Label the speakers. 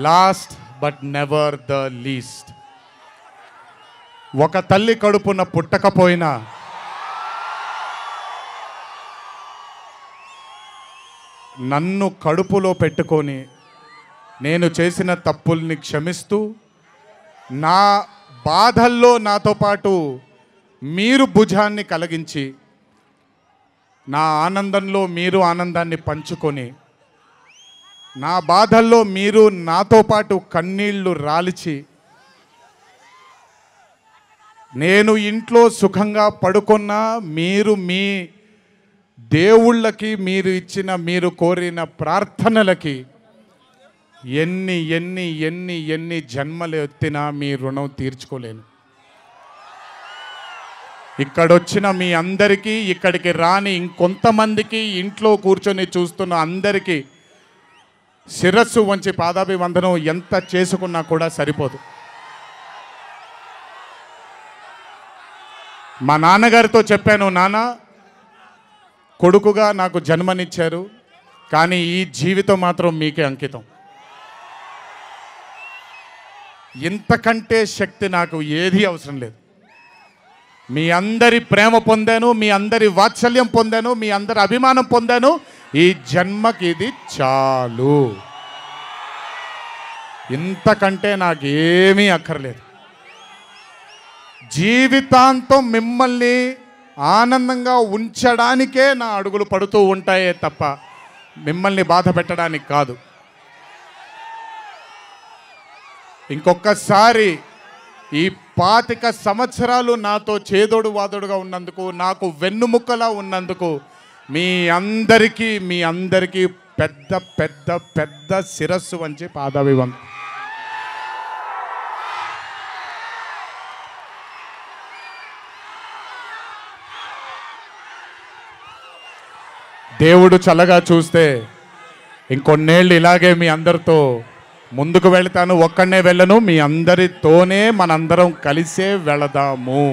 Speaker 1: Last but never the least. ఒక తల్లి కడుపున పుట్టకపోయినా నన్ను కడుపులో పెట్టుకొని నేను చేసిన తప్పుల్ని క్షమిస్తూ నా బాధల్లో నాతో పాటు మీరు భుజాన్ని కలిగించి నా ఆనందంలో మీరు ఆనందాన్ని పంచుకొని నా బాధల్లో మీరు నాతో పాటు కన్నీళ్లు రాల్చి నేను ఇంట్లో సుఖంగా పడుకున్నా మీరు మీ దేవుళ్ళకి మీరు ఇచ్చిన మీరు కోరిన ప్రార్థనలకి ఎన్ని ఎన్ని ఎన్ని ఎన్ని జన్మలు ఎత్తినా మీ రుణం తీర్చుకోలేను. ఇక్కడొచ్చిన మీ అందరికీ, ఇక్కడికి రాని ఇంకొంతమందికి, ఇంట్లో కూర్చొని చూస్తున్న అందరికీ శిరస్సు వంచి పాదాభివందనం ఎంత చేసుకున్నా కూడా సరిపోదు. మా నాన్నగారితో చెప్పాను, నాన్న కొడుకుగా నాకు జన్మనిచ్చారు, కానీ ఈ జీవితం మాత్రం మీకే అంకితం. ఇంతకంటే శక్తి నాకు ఏది అవసరం లేదు. మీ అందరి ప్రేమ పొందాను, మీ అందరి వాత్సల్యం పొందాను, మీ అందరి అభిమానం పొందాను. ఈ జన్మకి ఇది చాలు. ఇంతకంటే నాకు ఏమీ అక్కర్లేదు. జీవితాంతం మిమ్మల్ని ఆనందంగా ఉంచడానికే నా అడుగులు పడుతూ ఉంటాయే తప్ప మిమ్మల్ని బాధ పెట్టడానికి కాదు. ఇంకొకసారి ఈ 25 సంవత్సరాలు నాతో చేదోడు వాదోడుగా ఉన్నందుకు, నాకు వెన్నుముక్కలా ఉన్నందుకు మీ అందరికీ పెద్ద పెద్ద పెద్ద శిరస్సు వంచి పాదాభివందనం. దేవుడు చల్లగా చూస్తే ఇంకొన్నేళ్ళు ఇలాగే మీ అందరితో ముందుకు వెళ్తాను. ఒక్కడనే వెళ్ళను, మీ అందరితోనే మనందరం కలిసే వెళదాము.